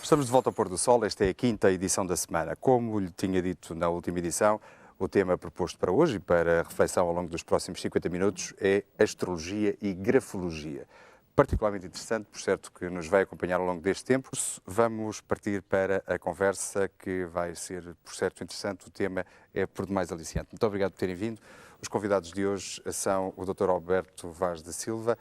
Estamos de volta ao pôr do sol, esta é a quinta edição da semana. Como lhe tinha dito na última edição, o tema proposto para hoje e para reflexão ao longo dos próximos 50 minutos é astrologia e grafologia. Particularmente interessante, por certo, que nos vai acompanhar ao longo deste tempo. Vamos partir para a conversa que vai ser, por certo, interessante. O tema é por demais aliciante. Muito obrigado por terem vindo. Os convidados de hoje são o Dr. Alberto Vaz da Silva,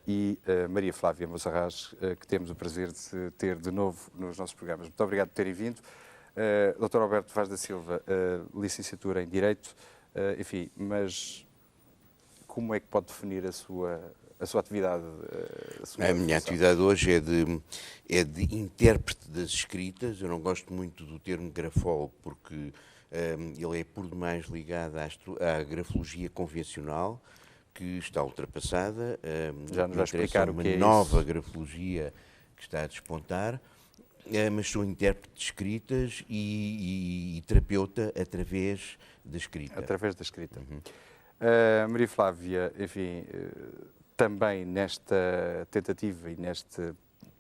e Maria Flávia Mozarraz, que temos o prazer de ter de novo nos nossos programas. Muito obrigado por terem vindo. Dr. Alberto Vaz da Silva, licenciatura em Direito, enfim, mas como é que pode definir a sua atividade? A minha atividade hoje é de intérprete das escritas. Eu não gosto muito do termo grafólogo porque ele é por demais ligado à grafologia convencional, que está ultrapassada. Já nos vai explicar o que é uma nova grafologia que está a despontar, mas sou intérprete de escritas e terapeuta através da escrita. Através da escrita. Maria Flávia, enfim, também nesta tentativa e neste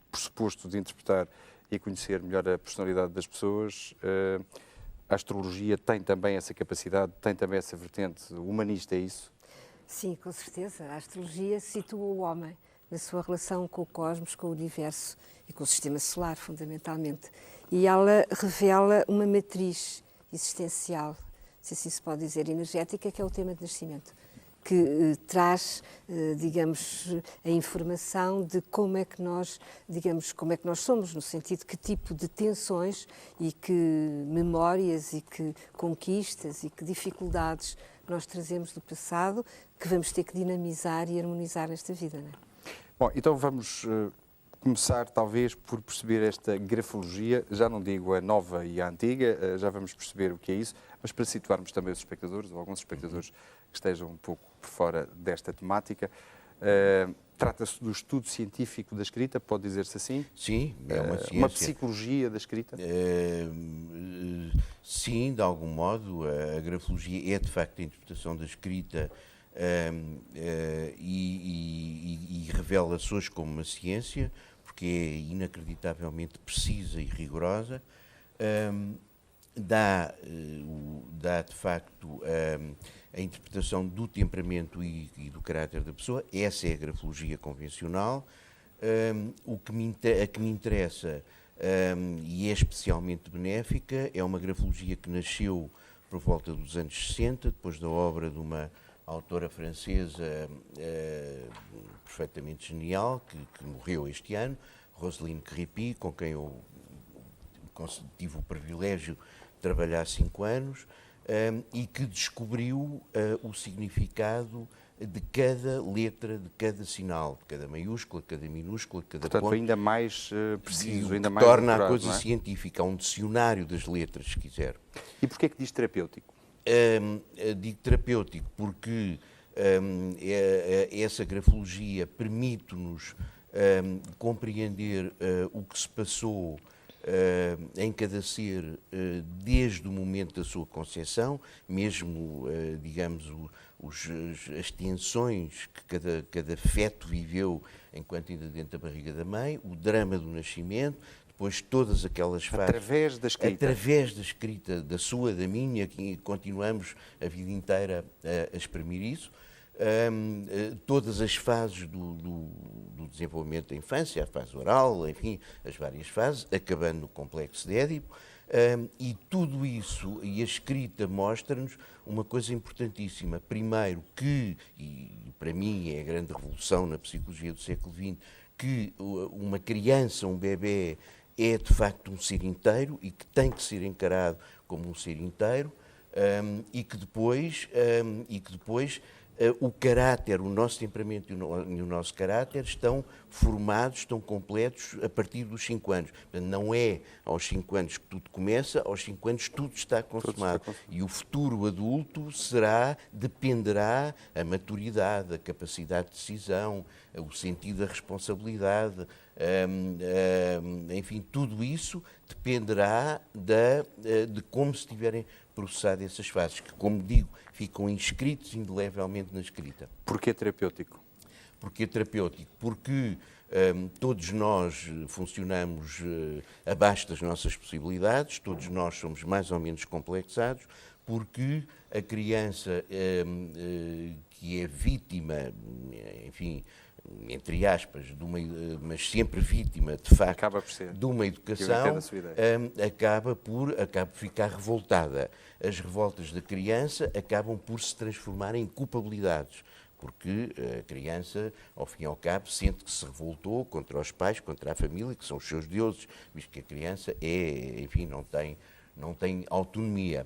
pressuposto de interpretar e conhecer melhor a personalidade das pessoas, a astrologia tem também essa capacidade, tem também essa vertente humanista, é isso? Sim, com certeza. A astrologia situa o homem na sua relação com o cosmos, com o universo e com o sistema solar, fundamentalmente. E ela revela uma matriz existencial, se assim se pode dizer, energética, que é o tema de nascimento, que traz, digamos, a informação de como é que nós, digamos, como é que nós somos, no sentido de que tipo de tensões e que memórias e que conquistas e que dificuldades nós trazemos do passado, que vamos ter que dinamizar e harmonizar nesta vida, não é? Bom, então vamos começar talvez por perceber esta grafologia, já não digo a nova e a antiga, já vamos perceber o que é isso, mas para situarmos também os espectadores, ou alguns espectadores que estejam um pouco por fora desta temática. Trata-se do estudo científico da escrita, pode dizer-se assim? Sim, é uma ciência. Uma psicologia da escrita? Sim, de algum modo. A grafologia é, de facto, a interpretação da escrita e revela-se hoje como uma ciência, porque é inacreditavelmente precisa e rigorosa. Dá, de facto, a interpretação do temperamento e do caráter da pessoa. Essa é a grafologia convencional. A que me interessa e é especialmente benéfica é uma grafologia que nasceu por volta dos anos 60, depois da obra de uma autora francesa perfeitamente genial, que morreu este ano, Roselyne Crépy, com quem eu tive o privilégio de trabalhar 5 anos, e que descobriu o significado de cada letra, de cada sinal, de cada maiúscula, cada minúscula, cada Portanto, ponto. ainda mais preciso, ainda que mais torna elaborado, a coisa não é? científica, um dicionário das letras, se quiser. E porquê que diz terapêutico? Digo terapêutico porque essa grafologia permite-nos compreender o que se passou em cada ser desde o momento da sua concepção, mesmo, digamos, as tensões que cada feto viveu enquanto ainda dentro da barriga da mãe, o drama do nascimento, depois todas aquelas fases. Através da escrita. Através da escrita, da sua, da minha, que continuamos a vida inteira a exprimir isso. Todas as fases do desenvolvimento da infância, a fase oral, enfim, as várias fases, acabando no complexo de Édipo. E tudo isso, e a escrita mostra-nos uma coisa importantíssima. Primeiro que, e para mim é a grande revolução na psicologia do século XX, que uma criança, um bebê, é de facto um ser inteiro e que tem que ser encarado como um ser inteiro, e que depois o caráter, o nosso temperamento e o nosso caráter estão formados, estão completos a partir dos 5 anos. Portanto, não é aos 5 anos que tudo começa, aos 5 anos tudo está consumado. E o futuro adulto dependerá a maturidade, a capacidade de decisão, o sentido da responsabilidade, enfim, tudo isso dependerá de como se tiverem processado essas fases, que, como digo, ficam inscritos indelevelmente na escrita. Porquê terapêutico? Porquê terapêutico? Porque todos nós funcionamos abaixo das nossas possibilidades, todos nós somos mais ou menos complexados, porque a criança que é vítima, enfim, entre aspas, mas sempre vítima, de facto, de uma educação, acaba por ficar revoltada. As revoltas da criança acabam por se transformar em culpabilidades, porque a criança, ao fim e ao cabo, sente que se revoltou contra os pais, contra a família, que são os seus deuses, visto que a criança enfim, não tem autonomia.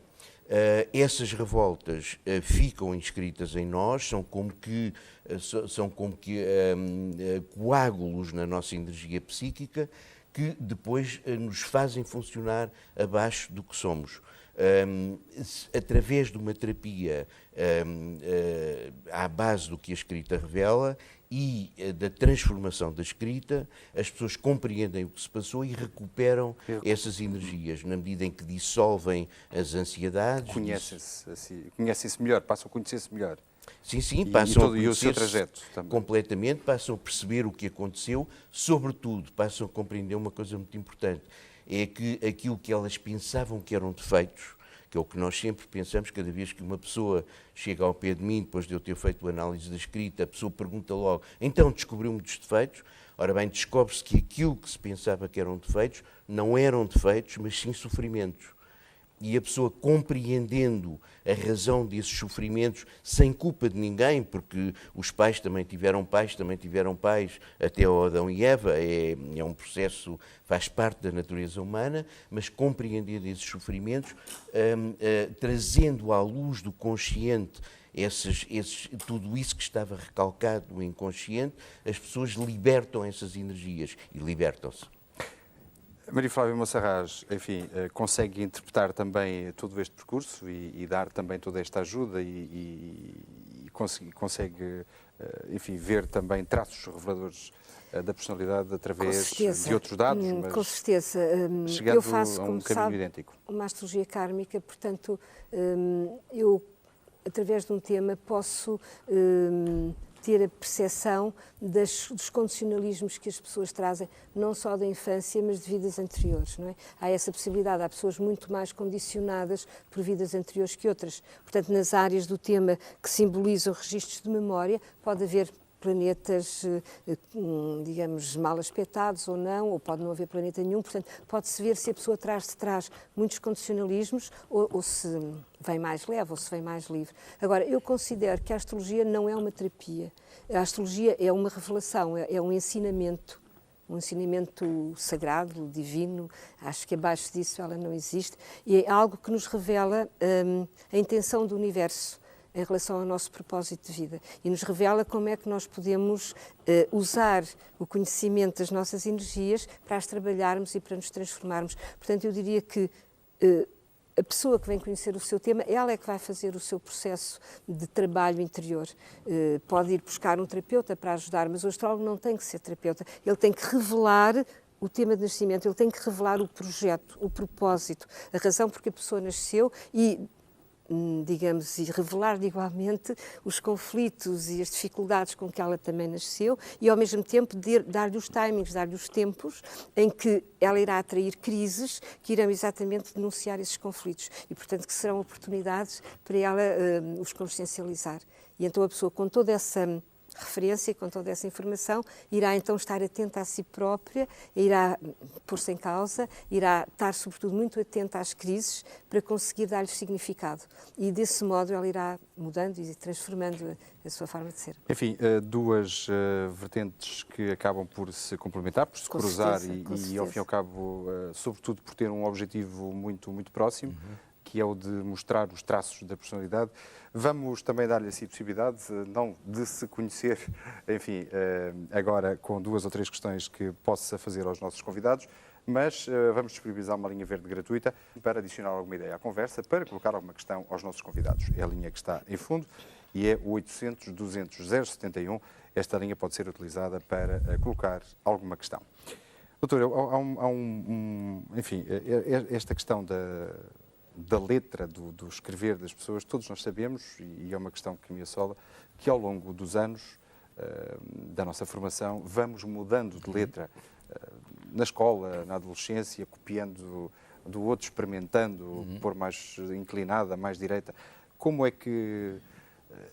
Essas revoltas ficam inscritas em nós, são como que coágulos na nossa energia psíquica que depois nos fazem funcionar abaixo do que somos. Através de uma terapia à base do que a escrita revela e da transformação da escrita, as pessoas compreendem o que se passou e recuperam essas energias, na medida em que dissolvem as ansiedades. Conhecem-se melhor, passam a conhecer-se melhor. Sim, passam a conhecer o seu trajeto também. Completamente, passam a perceber o que aconteceu, sobretudo passam a compreender uma coisa muito importante, é que aquilo que elas pensavam que eram defeitos, que é o que nós sempre pensamos, cada vez que uma pessoa chega ao pé de mim, depois de eu ter feito a análise da escrita, a pessoa pergunta logo, então descobriu-me dos defeitos? Ora bem, descobre-se que aquilo que se pensava que eram defeitos, não eram defeitos, mas sim sofrimentos. E a pessoa compreendendo a razão desses sofrimentos, sem culpa de ninguém, porque os pais também tiveram pais, até ao Adão e Eva, é um processo, faz parte da natureza humana, mas compreendendo esses sofrimentos, trazendo à luz do consciente tudo isso que estava recalcado no inconsciente, as pessoas libertam essas energias e libertam-se. Maria Flávia Monserrat, enfim, consegue interpretar também todo este percurso e dar também toda esta ajuda e consegue, enfim, ver também traços reveladores da personalidade através de outros dados, mas com certeza. Chegando Eu faço, a um como caminho sabe, idêntico. uma astrologia kármica, portanto, eu, através de um tema, posso ter a percepção dos condicionalismos que as pessoas trazem, não só da infância, mas de vidas anteriores. Não é? Há essa possibilidade, há pessoas muito mais condicionadas por vidas anteriores que outras. Portanto, nas áreas do tema que simbolizam registros de memória, pode haver planetas, digamos, mal aspectados ou não, ou pode não haver planeta nenhum, portanto, pode-se ver se a pessoa traz muitos condicionalismos ou se vem mais leve ou se vem mais livre. Agora, eu considero que a astrologia não é uma terapia. A astrologia é uma revelação, é um ensinamento sagrado, divino. Acho que abaixo disso ela não existe, e é algo que nos revela a intenção do universo em relação ao nosso propósito de vida e nos revela como é que nós podemos usar o conhecimento das nossas energias para as trabalharmos e para nos transformarmos. Portanto, eu diria que a pessoa que vem conhecer o seu tema, ela é que vai fazer o seu processo de trabalho interior. Pode ir buscar um terapeuta para ajudar, mas o astrólogo não tem que ser terapeuta, ele tem que revelar o tema de nascimento, ele tem que revelar o projeto, o propósito, a razão porque a pessoa nasceu e, digamos, e revelar igualmente os conflitos e as dificuldades com que ela também nasceu e, ao mesmo tempo, dar-lhe os timings, dar-lhe os tempos em que ela irá atrair crises que irão exatamente denunciar esses conflitos e, portanto, que serão oportunidades para ela os consciencializar. E então a pessoa, com toda essa referência, com toda essa informação, irá então estar atenta a si própria, irá pôr-se em causa, irá estar sobretudo muito atenta às crises para conseguir dar-lhes significado. E desse modo ela irá mudando e transformando a sua forma de ser. Enfim, duas vertentes que acabam por se complementar, por se cruzar e ao fim e ao cabo, sobretudo por ter um objetivo muito, muito próximo, que é o de mostrar os traços da personalidade. Vamos também dar-lhe assim a possibilidade, não de se conhecer, enfim, agora com duas ou três questões que possa fazer aos nossos convidados, mas vamos disponibilizar uma linha verde gratuita para adicionar alguma ideia à conversa, para colocar alguma questão aos nossos convidados. É a linha que está em fundo e é o 800-200-071. Esta linha pode ser utilizada para colocar alguma questão. Doutor, enfim, esta questão da letra, do escrever das pessoas, todos nós sabemos, e é uma questão que me assola, que ao longo dos anos da nossa formação, vamos mudando de letra na escola, na adolescência, copiando do outro, experimentando, pôr mais inclinada, mais direita. Como é que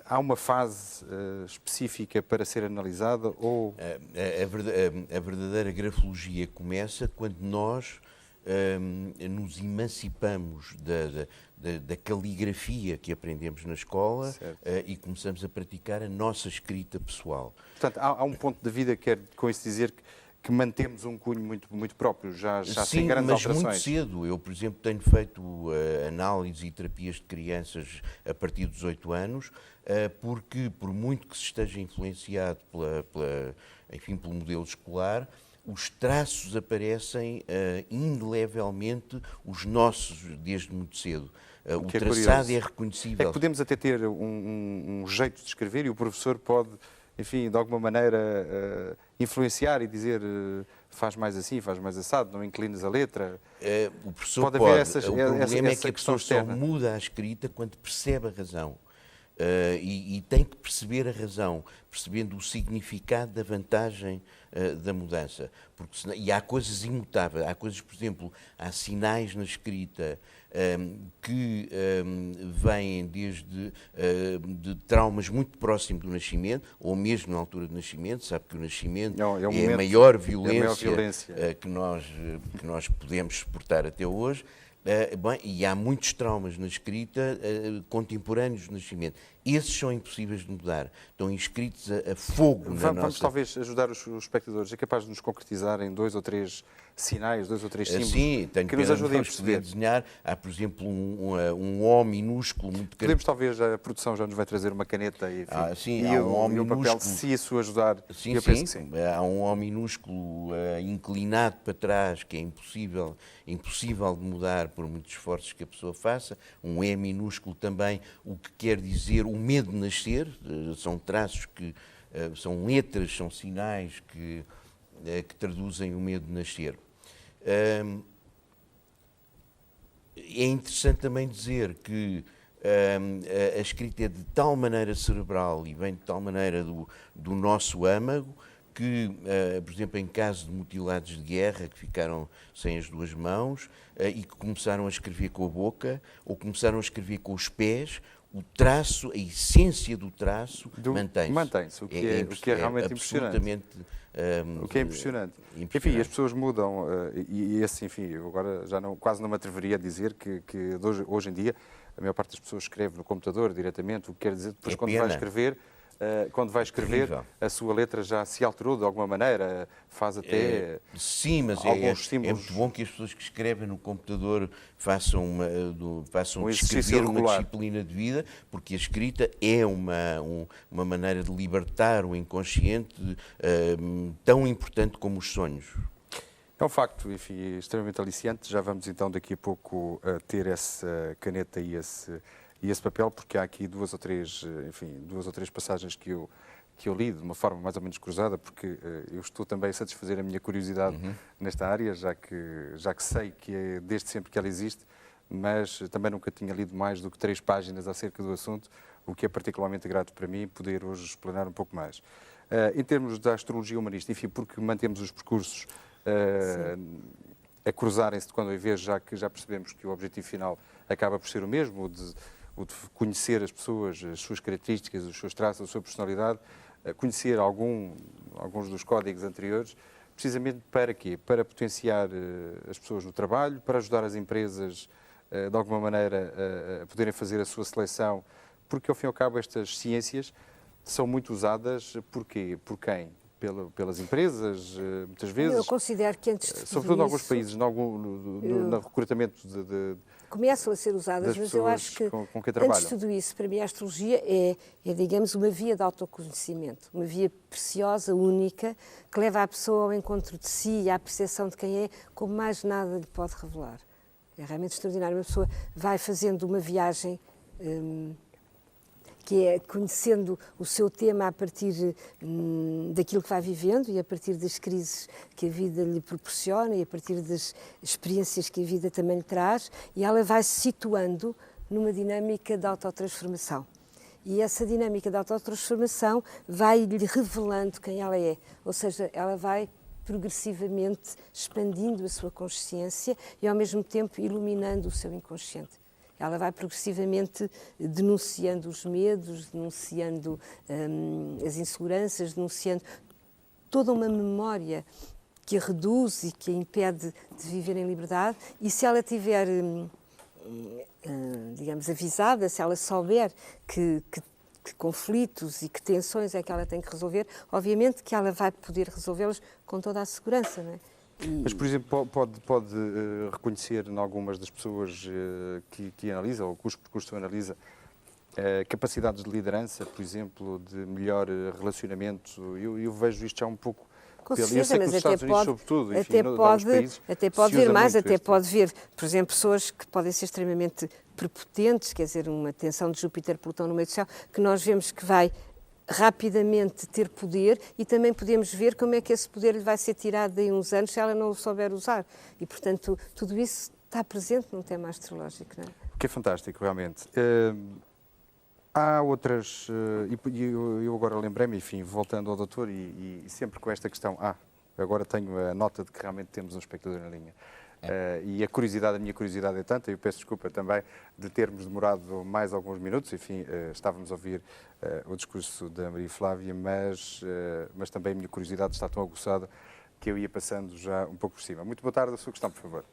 há uma fase específica para ser analisada? Ou... A verdadeira grafologia começa quando nós nos emancipamos da caligrafia que aprendemos na escola e começamos a praticar a nossa escrita pessoal. Portanto, há um ponto da vida que quer com isso dizer que mantemos um cunho muito próprio, já sem grandes alterações. Sim, mas muito cedo. Eu, por exemplo, tenho feito análise e terapias de crianças a partir dos 8 anos, porque, por muito que se esteja influenciado pelo modelo escolar, os traços aparecem indelevelmente os nossos desde muito cedo. O traçado é reconhecível. É que podemos até ter um jeito de escrever e o professor pode, enfim, de alguma maneira influenciar e dizer faz mais assim, faz mais assado, não inclines a letra. O professor pode. Haver essa, o problema é que a pessoa externa só muda a escrita quando percebe a razão. E tem que perceber a razão, percebendo o significado da vantagem da mudança. Porque senão, e há coisas imutáveis, há coisas, por exemplo, há sinais na escrita que vêm desde de traumas muito próximos do nascimento, ou mesmo na altura do nascimento. Sabe que o nascimento é a maior violência, que nós podemos suportar até hoje. E há muitos traumas na escrita contemporâneos do nascimento. Esses são impossíveis de mudar. Estão inscritos a fogo na nossa... Vamos talvez ajudar os espectadores. É capaz de nos concretizar em 2 ou 3 sinais, 2 ou 3 símbolos sim, que nos ajudem a perceber. Desenhar. Há, por exemplo, um O minúsculo muito... Podemos, talvez, a produção já nos vai trazer uma caneta e, enfim, há um O e o papel, se isso ajudar. Sim, eu penso que sim. Há um O minúsculo inclinado para trás, que é impossível de mudar por muitos esforços que a pessoa faça. Um E minúsculo também, o que quer dizer o medo de nascer. São traços que são letras, são sinais que traduzem o medo de nascer. É interessante também dizer que a escrita é de tal maneira cerebral e vem de tal maneira do nosso âmago que, por exemplo, em caso de mutilados de guerra que ficaram sem as 2 mãos e que começaram a escrever com a boca ou começaram a escrever com os pés, o traço, a essência do traço mantém-se. Mantém-se, o que é realmente impressionante. O que é impressionante. Enfim, as pessoas mudam e assim, enfim, eu agora já quase não me atreveria a dizer que hoje em dia a maior parte das pessoas escreve no computador diretamente, o que quer dizer depois quando vai escrever, a sua letra já se alterou de alguma maneira, faz até sim, mas alguns símbolos. É muito bom que as pessoas que escrevem no computador façam de escrever uma disciplina de vida, porque a escrita é uma maneira de libertar o inconsciente tão importante como os sonhos. É um facto, enfim, extremamente aliciante. Já vamos então daqui a pouco ter essa caneta e esse papel, porque há aqui 2 ou 3 passagens que eu li de uma forma mais ou menos cruzada, porque eu estou também a satisfazer a minha curiosidade nesta área, já que sei que é desde sempre que ela existe, mas também nunca tinha lido mais do que 3 páginas acerca do assunto, o que é particularmente grato para mim poder hoje explanar um pouco mais. Em termos da astrologia humanista, enfim, porque mantemos os percursos a cruzarem-se de quando em vez, já que já percebemos que o objetivo final acaba por ser o mesmo, o de conhecer as pessoas, as suas características, os seus traços, a sua personalidade, conhecer alguns dos códigos anteriores, precisamente para quê? Para potenciar as pessoas no trabalho, para ajudar as empresas, de alguma maneira, a poderem fazer a sua seleção, porque, ao fim e ao cabo, estas ciências são muito usadas por quê? Por quem? Pelas empresas, muitas vezes. Eu considero que antes de tudo sobretudo em alguns países, no recrutamento começam a ser usadas, mas eu acho que, antes de tudo isso, para mim a astrologia é, digamos, uma via de autoconhecimento, uma via preciosa, única, que leva a pessoa ao encontro de si e à percepção de quem é, como mais nada lhe pode revelar. É realmente extraordinário. Uma pessoa vai fazendo uma viagem que é conhecendo o seu tema a partir daquilo que vai vivendo e a partir das crises que a vida lhe proporciona e a partir das experiências que a vida também lhe traz, e ela vai se situando numa dinâmica de autotransformação. E essa dinâmica da autotransformação vai-lhe revelando quem ela é, ou seja, ela vai progressivamente expandindo a sua consciência e, ao mesmo tempo, iluminando o seu inconsciente. Ela vai progressivamente denunciando os medos, denunciando as inseguranças, denunciando toda uma memória que a reduz e que a impede de viver em liberdade. E se ela tiver, digamos, avisada, se ela souber que conflitos e que tensões é que ela tem que resolver, obviamente que ela vai poder resolvê-los com toda a segurança, não é? Mas, por exemplo, pode reconhecer em algumas das pessoas que analisa, ou cujo percurso analisa, capacidades de liderança, por exemplo, de melhor relacionamento. Eu vejo isto já um pouco. Com Eu certeza, sei que mas nos Estados Unidos, sobretudo, enfim, até pode ver mais, até este. pode ver, por exemplo, pessoas que podem ser extremamente prepotentes, quer dizer, uma tensão de Júpiter-Plutão no meio do céu, que nós vemos que vai rapidamente ter poder, e também podemos ver como é que esse poder lhe vai ser tirado daí uns anos se ela não o souber usar. E, portanto, tudo isso está presente num tema astrológico, não é? O que é fantástico, realmente. Há outras, e eu agora lembrei-me, enfim, voltando ao doutor, e sempre com esta questão, agora tenho a nota de que realmente temos um espectador na linha. E a minha curiosidade é tanta, e eu peço desculpa também de termos demorado mais alguns minutos, enfim, estávamos a ouvir o discurso da Maria Flávia, mas também a minha curiosidade está tão aguçada que eu ia passando já um pouco por cima. Muito boa tarde, a sua questão, por favor.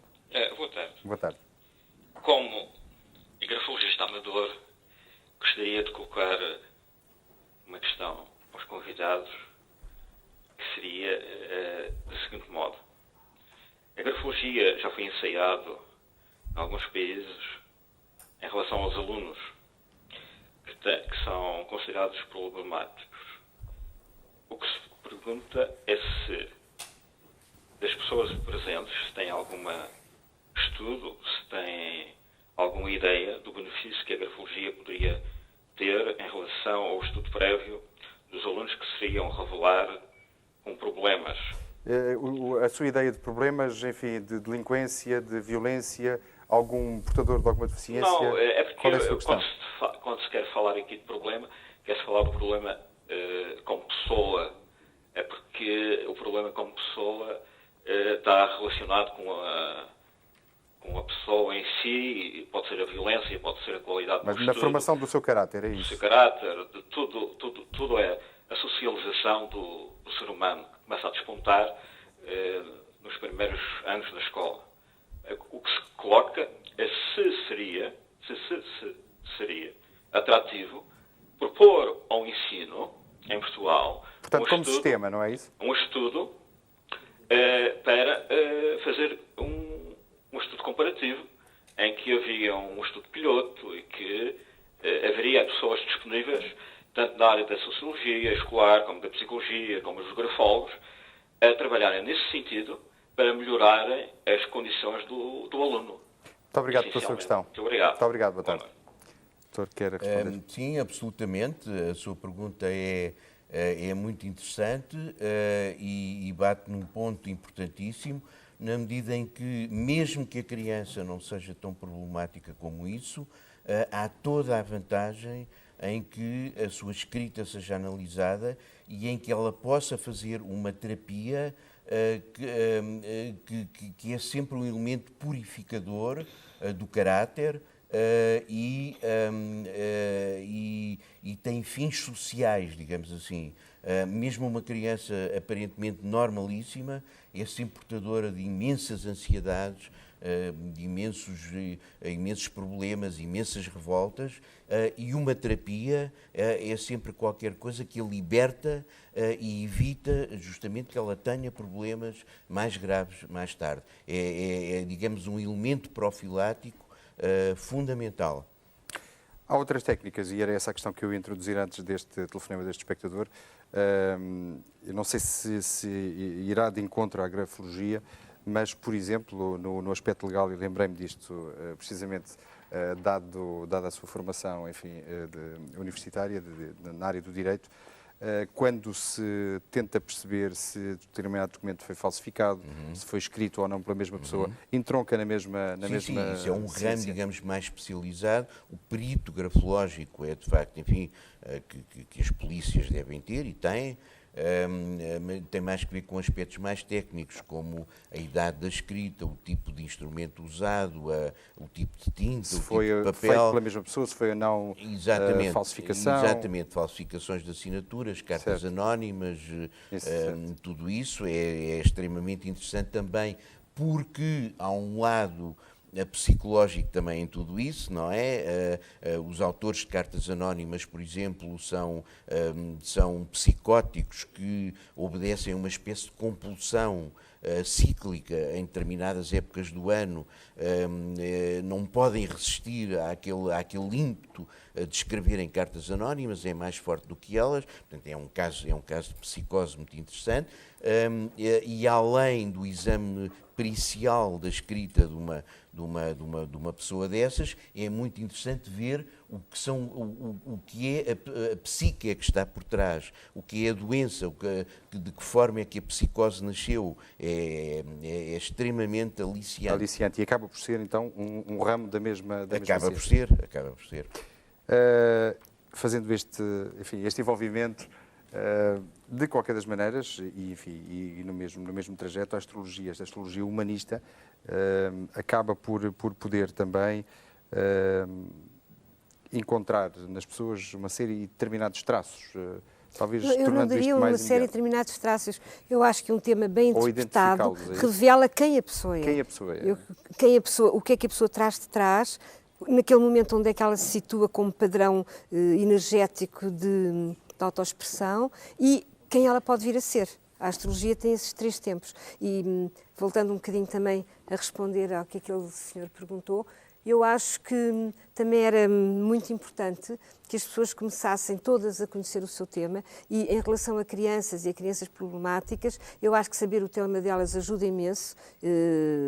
Boa tarde. Boa tarde. Como grafologista amador, gostaria de colocar uma questão aos convidados, que seria do seguinte modo. A grafologia já foi ensaiado em alguns países em relação aos alunos que são considerados problemáticos. O que se pergunta é se das pessoas presentes se têm algum estudo, se têm alguma ideia do benefício que a grafologia poderia ter em relação ao estudo prévio dos alunos que se iriam revelar com problemas. A sua ideia de problemas, enfim, de delinquência, de violência, algum portador de alguma deficiência? Não, é porque qual é a sua questão? quando se quer falar aqui de problema, quer-se falar do problema como pessoa. É porque o problema como pessoa está relacionado com a pessoa em si, pode ser a violência, pode ser a qualidade do Mas estudo, na formação do seu caráter, é do isso? seu caráter, de tudo é a socialização do ser humano que começa a despontar nos primeiros anos da escola. O que se coloca é se seria atrativo propor ao ensino em Portugal Portanto, sistema, não é isso? um estudo para fazer um estudo comparativo em que havia um estudo piloto e que haveria pessoas disponíveis tanto na área da sociologia escolar, como da psicologia, como os grafólogos, a trabalharem nesse sentido para melhorarem as condições do aluno. Muito obrigado pela sua questão. Muito obrigado. Muito obrigado, boa tarde. Doutor, quer responder? Sim, absolutamente. A sua pergunta é muito interessante e bate num ponto importantíssimo, na medida em que, mesmo que a criança não seja tão problemática como isso, há toda a vantagem em que a sua escrita seja analisada e em que ela possa fazer uma terapia que é sempre um elemento purificador do caráter e tem fins sociais, digamos assim. Mesmo uma criança aparentemente normalíssima é sempre portadora de imensas ansiedades, de imensos problemas, imensas revoltas, e uma terapia é sempre qualquer coisa que a liberta e evita justamente que ela tenha problemas mais graves mais tarde. Digamos, um elemento profilático fundamental. Há outras técnicas, e era essa a questão que eu ia introduzir antes deste telefonema deste espectador. Eu não sei se irá de encontro à grafologia, mas, por exemplo, no aspecto legal, e lembrei-me disto precisamente dada a sua formação, enfim, universitária na área do direito, quando se tenta perceber se determinado documento foi falsificado, se foi escrito ou não pela mesma pessoa, entronca na mesma Sim, isso é um ramo, ciência. digamos, mais especializado. O perito grafológico é, de facto, enfim, que as polícias devem ter e têm. Tem mais que ver com aspectos mais técnicos, como a idade da escrita, o tipo de instrumento usado, o tipo de tinta, Se o foi tipo de papel. feito pela mesma pessoa, se foi ou não falsificação. Exatamente, falsificações de assinaturas, cartas Certo. anónimas, tudo isso é extremamente interessante também, porque há um lado psicológico também em tudo isso, não é? Os autores de cartas anónimas, por exemplo, são psicóticos que obedecem a uma espécie de compulsão cíclica em determinadas épocas do ano, não podem resistir àquele ímpeto de escreverem cartas anónimas, é mais forte do que elas, portanto é um caso de psicose muito interessante, e além do exame pericial da escrita de uma pessoa dessas, é muito interessante ver o que é a psique que está por trás, o que é a doença, de que forma é que a psicose nasceu, é extremamente aliciante. Aliciante. E acaba por ser, então, um ramo da mesma Acaba por ciência. ser, acaba por ser. Fazendo este envolvimento, de qualquer das maneiras, e no mesmo trajeto, a astrologia humanista, acaba por poder também encontrar nas pessoas uma série de determinados traços, talvez Eu não tornando daria isto uma mais série de imediato. determinados traços. Eu acho que um tema bem Ou interpretado identificá-los, é isso? revela quem a pessoa é. Quem a pessoa é. O que é que a pessoa traz de trás, naquele momento onde é que ela se situa como padrão energético de autoexpressão e quem ela pode vir a ser. A astrologia tem esses 3 tempos. E voltando um bocadinho também a responder ao que aquele senhor perguntou, eu acho que também era muito importante que as pessoas começassem todas a conhecer o seu tema e em relação a crianças e a crianças problemáticas, eu acho que saber o tema delas ajuda imenso.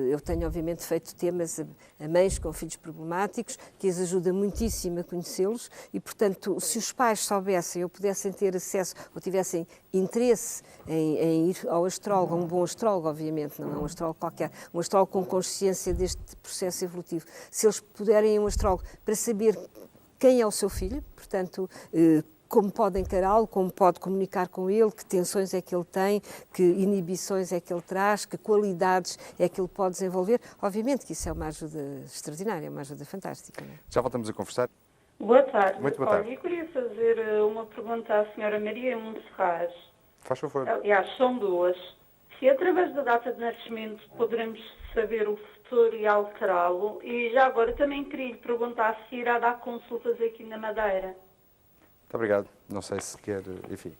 Eu tenho obviamente feito temas a mães com filhos problemáticos, que as ajuda muitíssimo a conhecê-los e, portanto, se os pais soubessem ou pudessem ter acesso ou tivessem interesse em ir ao astrólogo, a um bom astrólogo, obviamente, não é um astrólogo qualquer, um astrólogo com consciência deste processo evolutivo, se eles puderem ir a um astrólogo para saber quem é o seu filho, portanto, como pode encará-lo, como pode comunicar com ele, que tensões é que ele tem, que inibições é que ele traz, que qualidades é que ele pode desenvolver. Obviamente que isso é uma ajuda extraordinária, uma ajuda fantástica. Não é? Já voltamos a conversar. Boa tarde. Muito boa tarde. Olha, eu queria fazer uma pergunta à senhora Maria Monserrat. Faz favor. Aliás, são 2. Se através da data de nascimento poderemos saber o futuro e alterá-lo. E já agora também queria lhe perguntar se irá dar consultas aqui na Madeira. Muito obrigado. Não sei se quer, enfim.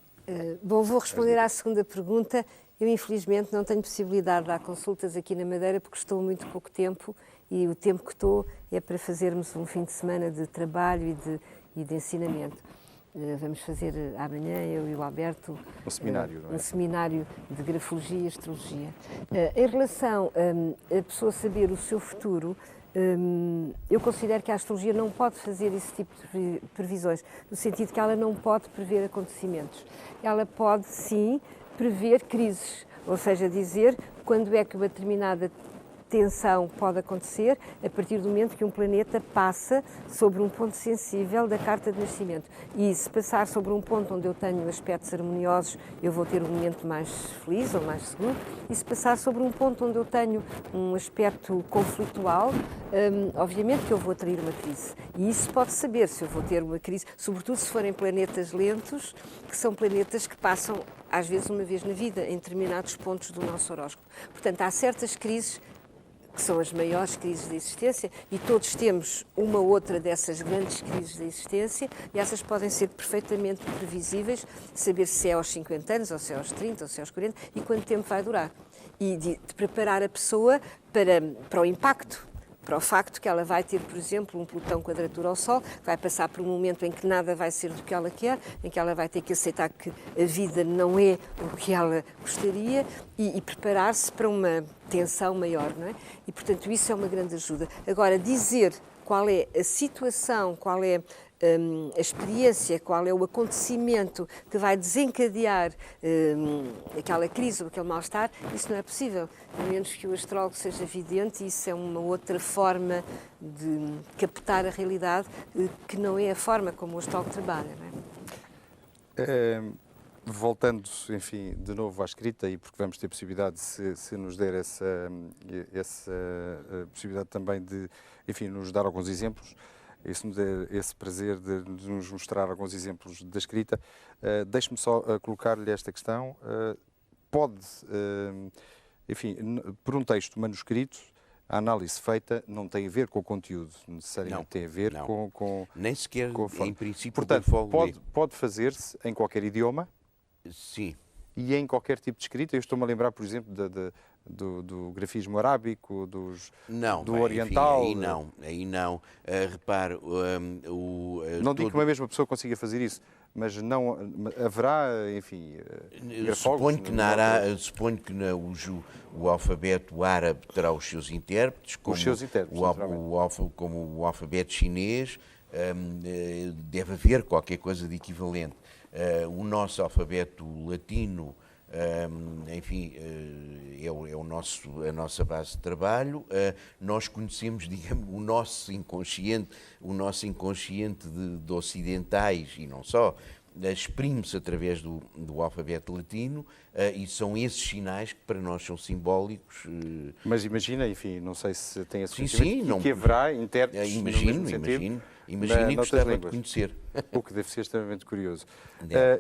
Bom, vou responder à segunda pergunta. Eu, infelizmente, não tenho possibilidade de dar consultas aqui na Madeira porque estou há muito pouco tempo e o tempo que estou é para fazermos um fim de semana de trabalho e de ensinamento. Vamos fazer amanhã, eu e o Alberto, Um seminário, não é? Um seminário de grafologia e astrologia. Em relação a pessoa saber o seu futuro, eu considero que a astrologia não pode fazer esse tipo de previsões, no sentido que ela não pode prever acontecimentos. Ela pode, sim, prever crises, ou seja, dizer quando é que uma determinada tensão pode acontecer a partir do momento que um planeta passa sobre um ponto sensível da carta de nascimento. E se passar sobre um ponto onde eu tenho aspectos harmoniosos, eu vou ter um momento mais feliz ou mais seguro. E se passar sobre um ponto onde eu tenho um aspecto conflitual, obviamente que eu vou atrair uma crise. E isso pode saber se eu vou ter uma crise, sobretudo se forem planetas lentos, que são planetas que passam às vezes uma vez na vida, em determinados pontos do nosso horóscopo. Portanto, há certas crises que são as maiores crises da existência, e todos temos uma ou outra dessas grandes crises da existência, e essas podem ser perfeitamente previsíveis, saber se é aos 50 anos, ou se é aos 30, ou se é aos 40, e quanto tempo vai durar. E de preparar a pessoa para o impacto, para o facto que ela vai ter, por exemplo, um Plutão quadratura ao Sol, vai passar por um momento em que nada vai ser do que ela quer, em que ela vai ter que aceitar que a vida não é o que ela gostaria e preparar-se para uma tensão maior, não é? E, portanto, isso é uma grande ajuda. Agora, dizer qual é a situação, qual é a experiência, qual é o acontecimento que vai desencadear aquela crise ou aquele mal-estar, isso não é possível, a menos que o astrólogo seja vidente, e isso é uma outra forma de captar a realidade, que não é a forma como o astrólogo trabalha, não é? Voltando, enfim, de novo à escrita, e porque vamos ter possibilidade, se nos der essa possibilidade também de, enfim, nos dar alguns exemplos, e se nos der esse prazer de nos mostrar alguns exemplos da escrita, deixe-me só colocar-lhe esta questão. Pode, enfim, por um texto manuscrito, a análise feita não tem a ver com o conteúdo, necessariamente Não, tem a ver não. com Nem sequer, com a forma. em princípio, Portanto, com o folguê. pode fazer-se em qualquer idioma Sim. e em qualquer tipo de escrita. Eu estou-me a lembrar, por exemplo, do grafismo arábico, do Bem, oriental. Enfim, aí não. Repare, Não digo que uma mesma pessoa consiga fazer isso, mas não haverá, enfim, grafólogos. Suponho que o alfabeto árabe terá os seus intérpretes, como como o alfabeto chinês, deve haver qualquer coisa de equivalente. O nosso alfabeto latino, enfim, é a nossa base de trabalho. Nós conhecemos, digamos, o nosso inconsciente de ocidentais, e não só, exprime-se através do alfabeto latino, e são esses sinais que para nós são simbólicos. Mas imagina, enfim, não sei se tem esse conhecimento, que haverá intérpretes no mesmo sentido. Imagino e gostava de conhecer. O que deve ser extremamente curioso.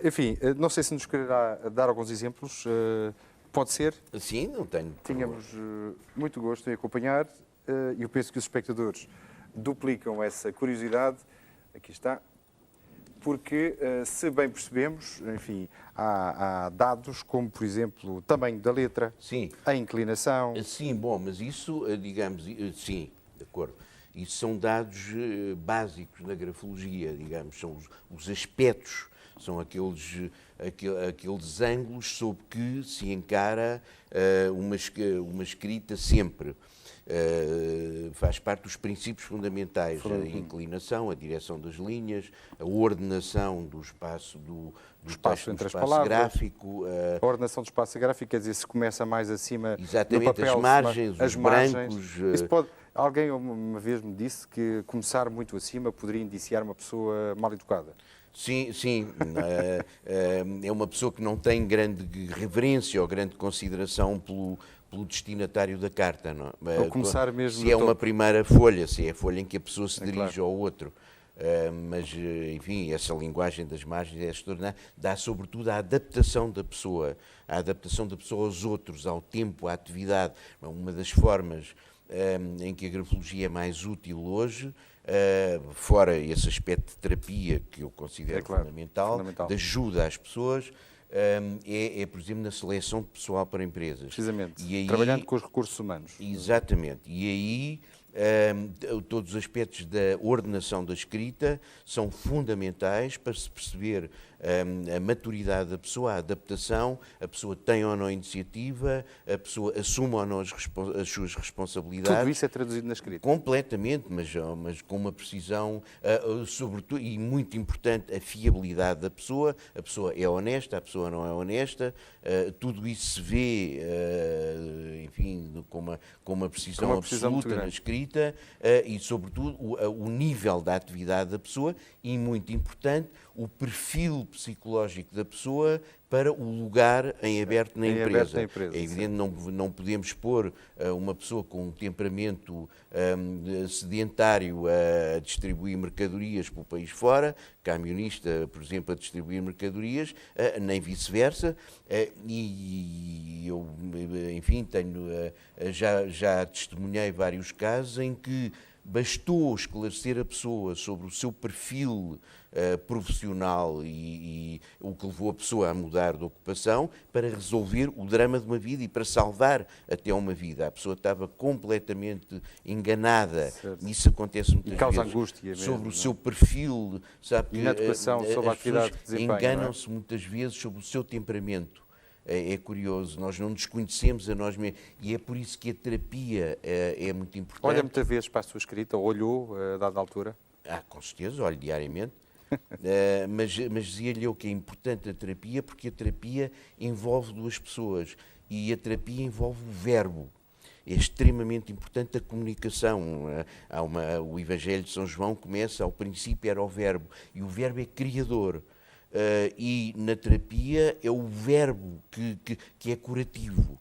Enfim, não sei se nos quererá dar alguns exemplos. Pode ser? Sim, não tenho. Tínhamos muito gosto em acompanhar, e eu penso que os espectadores duplicam essa curiosidade. Aqui está. Porque, se bem percebemos, enfim, há dados como, por exemplo, o tamanho da letra, sim, a inclinação. Sim, bom, mas isso, digamos, sim, de acordo. Isso são dados básicos na grafologia, digamos, são os aspectos, são aqueles ângulos sob que se encara uma escrita sempre. Faz parte dos princípios fundamentais, a inclinação, a direção das linhas, a ordenação do espaço entre as palavras, gráfico. A ordenação do espaço gráfico, quer dizer, se começa mais acima exatamente, no papel, as margens, os brancos. Isso pode, alguém uma vez me disse que começar muito acima poderia indiciar uma pessoa mal educada. Sim, sim. É uma pessoa que não tem grande reverência ou grande consideração pelo destinatário da carta. Não? Ou começar mesmo se é uma primeira folha, se é a folha em que a pessoa se dirige claro. ao outro. Mas, enfim, essa linguagem das margens é extraordinária. Dá, sobretudo, a adaptação da pessoa aos outros, ao tempo, à atividade. Uma das formas em que a grafologia é mais útil hoje, fora esse aspecto de terapia que eu considero fundamental, de ajuda às pessoas, por exemplo, na seleção de pessoal para empresas. Precisamente, e aí, trabalhando com os recursos humanos. Exatamente, e aí todos os aspectos da ordenação da escrita são fundamentais para se perceber a maturidade da pessoa, a adaptação, a pessoa tem ou não iniciativa, a pessoa assume ou não as suas responsabilidades. Tudo isso é traduzido na escrita? Completamente, mas com uma precisão, sobretudo, e muito importante, a fiabilidade da pessoa. A pessoa é honesta, a pessoa não é honesta, tudo isso se vê, enfim, com uma precisão absoluta na escrita, e, sobretudo, o nível da atividade da pessoa e, muito importante, o perfil psicológico da pessoa para o lugar em aberto na empresa. É evidente, não podemos pôr uma pessoa com um temperamento sedentário a distribuir mercadorias pelo país fora, camionista, por exemplo, a distribuir mercadorias, nem vice-versa. E eu, enfim, já testemunhei vários casos em que bastou esclarecer a pessoa sobre o seu perfil profissional e o que levou a pessoa a mudar de ocupação para resolver o drama de uma vida e para salvar até uma vida. A pessoa estava completamente enganada. Certo. Isso acontece muitas causa vezes. Angústia mesmo, sobre o não? seu perfil, sabe? E na educação, sobre a atividade que desempenha. Enganam-se muitas vezes sobre o seu temperamento. É curioso, nós não nos conhecemos a nós mesmos e é por isso que a terapia é muito importante. Olha muitas vezes para a sua escrita, olhou a dada altura? Com certeza, olho diariamente. Mas dizia-lhe eu que é importante a terapia porque a terapia envolve duas pessoas e a terapia envolve o verbo. É extremamente importante a comunicação. O Evangelho de São João começa, ao princípio era o verbo, e o verbo é criador. E na terapia é o verbo que é curativo.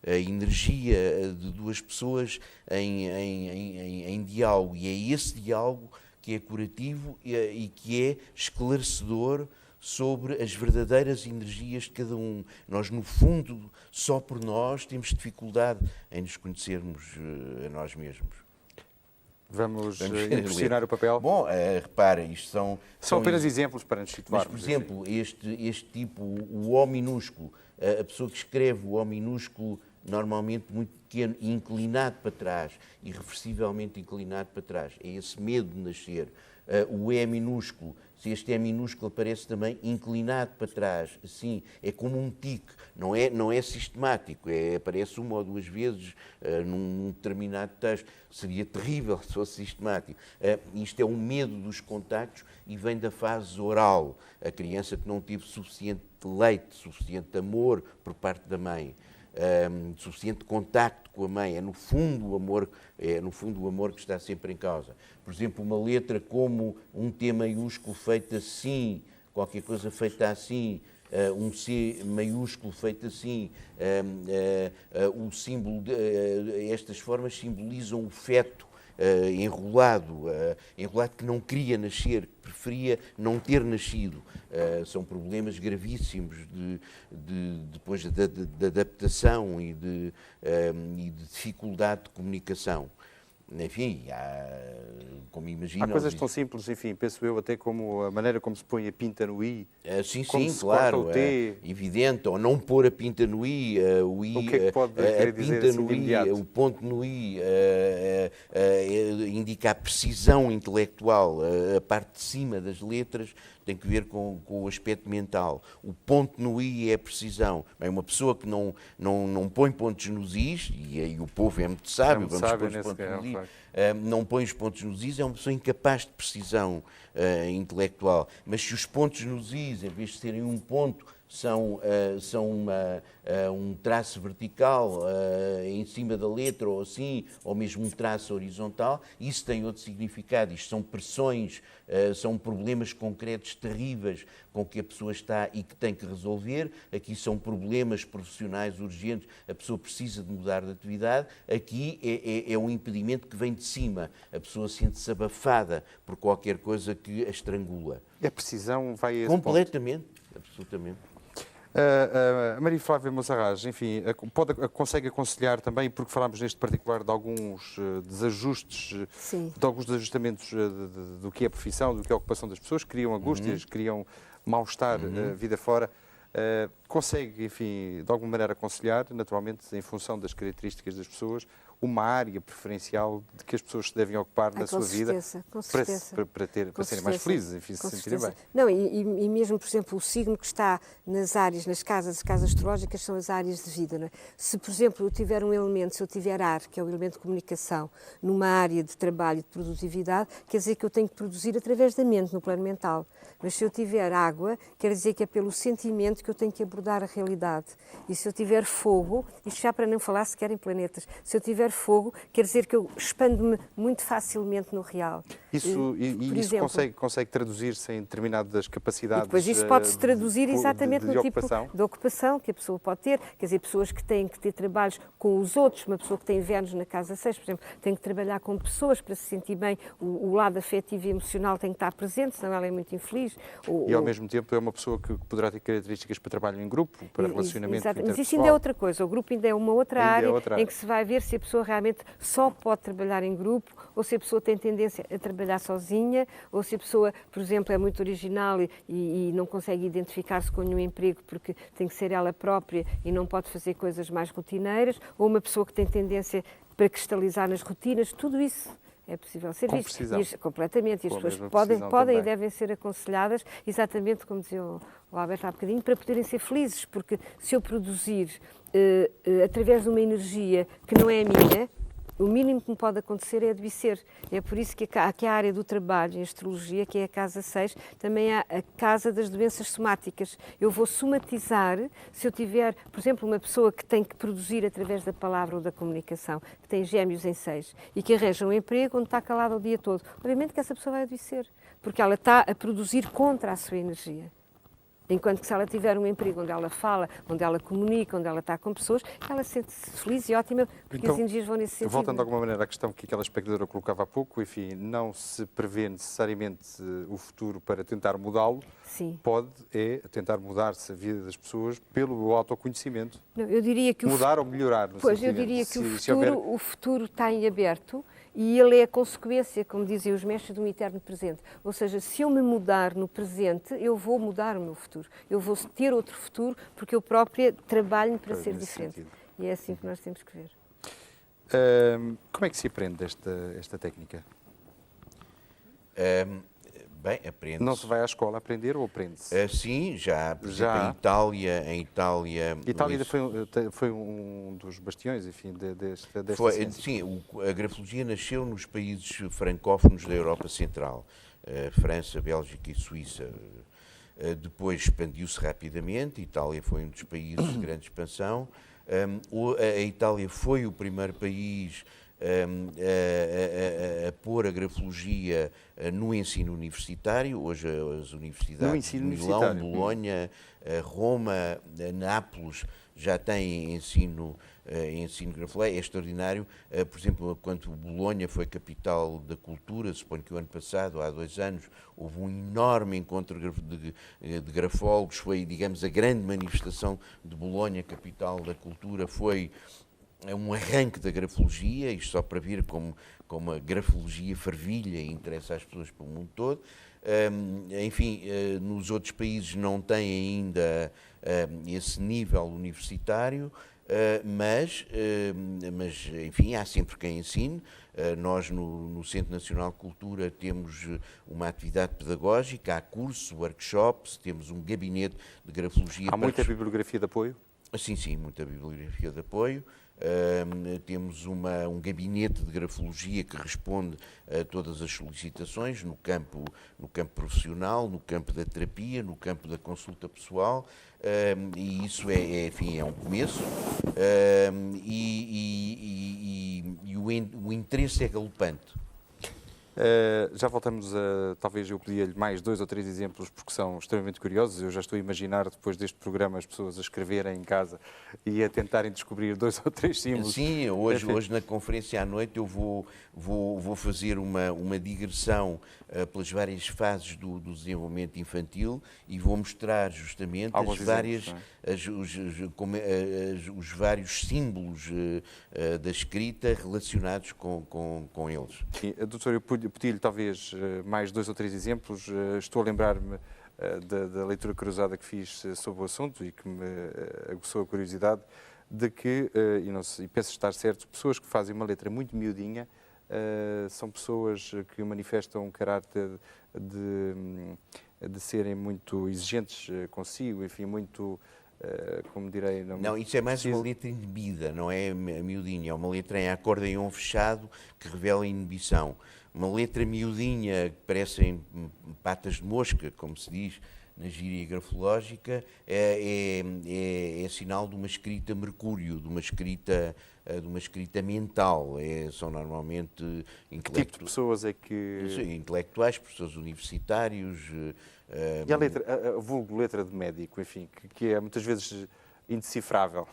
A energia de duas pessoas em diálogo, e é esse diálogo que é curativo e que é esclarecedor sobre as verdadeiras energias de cada um. Nós, no fundo, só por nós temos dificuldade em nos conhecermos a nós mesmos. Vamos impressionar o papel? Bom, repara, isto são apenas exemplos para nos situarmos. Mas, por exemplo, este tipo, o O minúsculo, a pessoa que escreve o O minúsculo normalmente muito pequeno e inclinado para trás, irreversivelmente inclinado para trás, é esse medo de nascer. O E minúsculo, se este E minúsculo aparece também inclinado para trás, assim, é como um tique, não é sistemático, aparece uma ou duas vezes num determinado texto. Seria terrível se fosse sistemático. Isto é um medo dos contactos e vem da fase oral. A criança que não teve suficiente leite, suficiente amor por parte da mãe, suficiente contacto com a mãe, é no fundo o amor que está sempre em causa. Por exemplo, uma letra como um T maiúsculo feito assim, qualquer coisa feita assim, um C maiúsculo feito assim, o símbolo, estas formas simbolizam o feto enrolado que não queria nascer, que preferia não ter nascido. São problemas gravíssimos depois de adaptação e de dificuldade de comunicação. Enfim, como imagina... Há coisas tão simples, enfim, penso eu, até como a maneira como se põe a pinta no I. Sim, se claro, corta o T. Evidente, ou não pôr a pinta no I, o I, o que é que pode querer dizer assim no de imediato? I, o ponto no I indica a precisão intelectual, a parte de cima das letras tem que ver com o aspecto mental. O ponto no I é a precisão. Bem, uma pessoa que não põe pontos nos Is, e aí o povo é muito sábio, vamos pôr os pontos nos Is, não põe os pontos nos Is, é uma pessoa incapaz de precisão intelectual. Mas se os pontos nos Is, em vez de serem um ponto, são um traço vertical em cima da letra ou assim, ou mesmo um traço horizontal, isso tem outro significado. Isto são pressões, são problemas concretos terríveis com que a pessoa está e que tem que resolver. Aqui são problemas profissionais urgentes, a pessoa precisa de mudar de atividade. Aqui é um impedimento que vem de cima, a pessoa sente-se abafada por qualquer coisa que a estrangula. E a precisão vai a esse completamente, ponto. Absolutamente. A Maria Flávia Mozarraz, enfim, consegue aconselhar também, porque falámos neste particular de alguns desajustes, Sim. de alguns desajustamentos do que é a profissão, do que é a ocupação das pessoas, criam angústias, criam mal-estar, vida fora. Consegue, enfim, de alguma maneira aconselhar, naturalmente, em função das características das pessoas, uma área preferencial de que as pessoas se devem ocupar na sua vida para serem mais felizes, enfim, se sentirem bem. Não, e mesmo, por exemplo, o signo que está nas áreas, nas casas, as casas astrológicas são as áreas de vida. Não é? Se, por exemplo, eu tiver um elemento, se eu tiver ar, que é o elemento de comunicação, numa área de trabalho e de produtividade, quer dizer que eu tenho que produzir através da mente, no plano mental. Mas se eu tiver água, quer dizer que é pelo sentimento que eu tenho que abordar a realidade. E se eu tiver fogo, isto já para não falar sequer em planetas, se eu tiver fogo, quer dizer que eu expando-me muito facilmente no real. Isso consegue traduzir-se em determinadas capacidades? E depois isso pode-se traduzir exatamente no tipo ocupação? de ocupação que a pessoa pode ter. Quer dizer, pessoas que têm que ter trabalhos com os outros, uma pessoa que tem Vênus na casa 6, por exemplo, tem que trabalhar com pessoas para se sentir bem, o lado afetivo e emocional tem que estar presente, senão ela é muito infeliz. E ao mesmo tempo é uma pessoa que poderá ter características para trabalho em grupo, para relacionamento interpessoal. Mas isso ainda é outra coisa, o grupo ainda é uma outra área em que se vai ver se a pessoa realmente só pode trabalhar em grupo, ou se a pessoa tem tendência a trabalhar sozinha, ou se a pessoa, por exemplo, é muito original e não consegue identificar-se com nenhum emprego porque tem que ser ela própria e não pode fazer coisas mais rotineiras, ou uma pessoa que tem tendência para cristalizar nas rotinas, tudo isso é possível ser visto. Completamente. E as pessoas podem e devem ser aconselhadas, exatamente como dizia o Alberto há bocadinho, para poderem ser felizes, porque se eu produzir através de uma energia que não é a minha, o mínimo que me pode acontecer é adoecer. É por isso que a área do trabalho em astrologia, que é a casa 6, também há a casa das doenças somáticas. Eu vou somatizar, se eu tiver, por exemplo, uma pessoa que tem que produzir através da palavra ou da comunicação, que tem gêmeos em 6 e que arranja um emprego onde está calada o dia todo. Obviamente que essa pessoa vai adoecer, porque ela está a produzir contra a sua energia. Enquanto que se ela tiver um emprego onde ela fala, onde ela comunica, onde ela está com pessoas, ela sente-se feliz e ótima, porque então, as energias vão nesse sentido. Voltando de alguma maneira à questão que aquela espectadora colocava há pouco, enfim, não se prevê necessariamente o futuro para tentar mudá-lo, Sim. pode tentar mudar-se a vida das pessoas pelo autoconhecimento. Não, eu diria que mudar ou melhorar. Pois, eu diria que o futuro está em aberto e ele é a consequência, como diziam os mestres, de um eterno presente. Ou seja, se eu me mudar no presente, eu vou mudar o meu futuro. Eu vou ter outro futuro porque eu própria trabalho para ser diferente. Sentido. E é assim que nós temos que ver. Como é que se aprende esta técnica? Bem, aprende-se. Não se vai à escola aprender ou aprende-se? Sim, já. Por exemplo, em Itália... Itália foi um dos bastiões, enfim, desta ciência. Sim, a grafologia nasceu nos países francófonos da Europa Central, França, Bélgica e Suíça. Depois expandiu-se rapidamente, Itália foi um dos países de grande expansão. A Itália foi o primeiro país a pôr a grafologia no ensino universitário. Hoje as universidades de Milão, Bolonha, Roma, Nápoles já têm ensino grafológico. É extraordinário. Por exemplo, quando Bolonha foi capital da cultura, suponho que o ano passado, há 2 anos, houve um enorme encontro de grafólogos. Foi, digamos, a grande manifestação de Bolonha, capital da cultura, foi um arranque da grafologia, isto só para ver como a grafologia fervilha e interessa às pessoas pelo mundo todo. Enfim, nos outros países não tem ainda esse nível universitário, mas, enfim, há sempre quem ensine. Nós, no Centro Nacional de Cultura, temos uma atividade pedagógica, há cursos, workshops, temos um gabinete de grafologia. Há muita bibliografia de apoio? Sim, muita bibliografia de apoio. Temos um gabinete de grafologia que responde a todas as solicitações no campo profissional, no campo da terapia, no campo da consulta pessoal, e isso enfim, é um começo, e o interesse é galopante. Já voltamos a, talvez eu pedia-lhe mais 2 ou 3 exemplos porque são extremamente curiosos. Eu já estou a imaginar depois deste programa as pessoas a escreverem em casa e a tentarem descobrir 2 ou 3 símbolos. Sim, hoje na conferência à noite eu vou fazer uma digressão pelas várias fases do desenvolvimento infantil e vou mostrar justamente os vários símbolos da escrita relacionados com eles. Sim, doutor, eu pedi-lhe talvez mais 2 ou 3 exemplos. Estou a lembrar-me da leitura cruzada que fiz sobre o assunto e que me aguçou a curiosidade de que, e penso estar certo, pessoas que fazem uma letra muito miudinha são pessoas que manifestam um caráter de serem muito exigentes consigo, enfim, muito... como direi... Não, isso é mais uma letra inibida, não é miudinha, é uma letra em acordeão fechado que revela a inibição. Uma letra miudinha que parecem patas de mosca, como se diz na gíria grafológica, é sinal de uma escrita mercúrio, de uma escrita mental. São normalmente Que tipo de pessoas é que... intelectuais, professores universitários. E a vulgo letra de médico, enfim, que é muitas vezes indecifrável.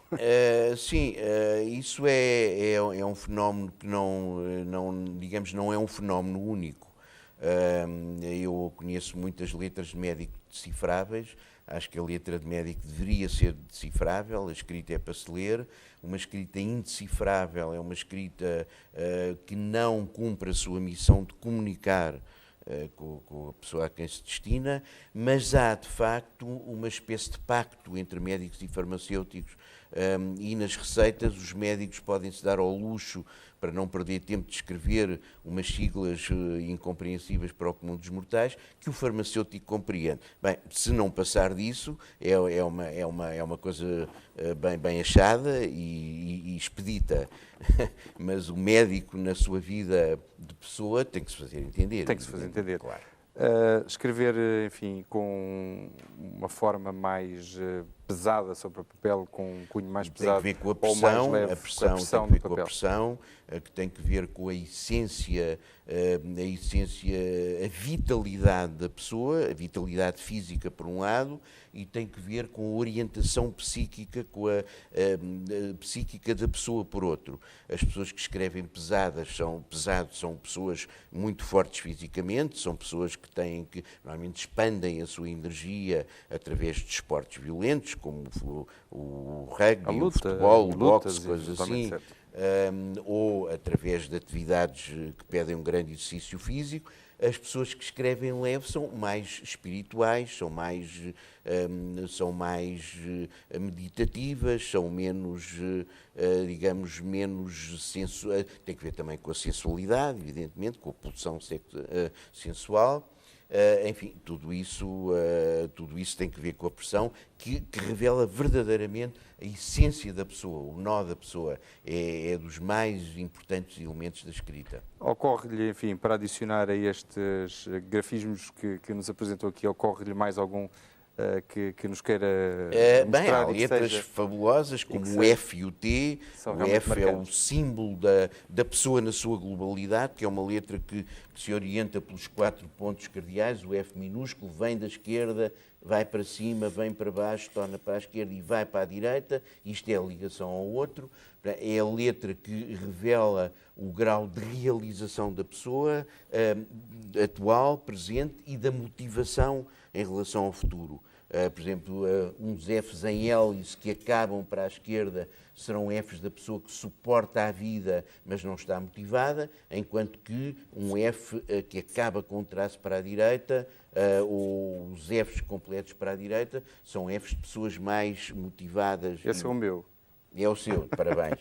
Sim, isso é um fenómeno que digamos, não é um fenómeno único. Eu conheço muitas letras de médico decifráveis. Acho que a letra de médico deveria ser decifrável, a escrita é para se ler. Uma escrita indecifrável é uma escrita que não cumpre a sua missão de comunicar com a pessoa a quem se destina, mas há, de facto, uma espécie de pacto entre médicos e farmacêuticos, e nas receitas os médicos podem-se dar ao luxo, para não perder tempo de escrever umas siglas incompreensíveis para o comum dos mortais, que o farmacêutico compreende. Bem, se não passar disso, é uma coisa bem achada e expedita, mas o médico, na sua vida de pessoa, tem que se fazer entender. Tem que se fazer entender. Claro. Escrever, enfim, com uma forma mais pesada sobre o papel, com um cunho mais pesado, tem que ver com a ou mais pressão, leve, a pressão com a pressão tem que ver do com a papel. pressão, que tem que ver com a essência, a vitalidade da pessoa, a vitalidade física por um lado, e tem que ver com a orientação psíquica, com a psíquica da pessoa por outro. As pessoas que escrevem são pessoas muito fortes fisicamente, são pessoas que normalmente expandem a sua energia através de esportes violentos, como o rugby, o futebol, o boxe, coisas assim, ou através de atividades que pedem um grande exercício físico. As pessoas que escrevem leve são mais espirituais, são mais meditativas, são menos, digamos, tem que ver também com a sensualidade, evidentemente, com a pulsão sensual. Enfim, tudo isso tem que ver com a pressão que revela verdadeiramente a essência da pessoa, o nó da pessoa. É dos mais importantes elementos da escrita. Ocorre-lhe, enfim, para adicionar a estes grafismos que nos apresentou aqui, ocorre-lhe mais algum que nos queira mostrar? Há letras fabulosas, como o F e o T. O F é o símbolo da pessoa na sua globalidade, que é uma letra que se orienta pelos 4 pontos cardeais. O F minúsculo vem da esquerda, vai para cima, vem para baixo, torna para a esquerda e vai para a direita. Isto é a ligação ao outro. É a letra que revela o grau de realização da pessoa atual, presente, e da motivação em relação ao futuro. Por exemplo, uns Fs em hélice que acabam para a esquerda serão Fs da pessoa que suporta a vida, mas não está motivada, enquanto que um F que acaba com um traço para a direita, ou os Fs completos para a direita, são Fs de pessoas mais motivadas. Esse é o meu. É o seu, parabéns.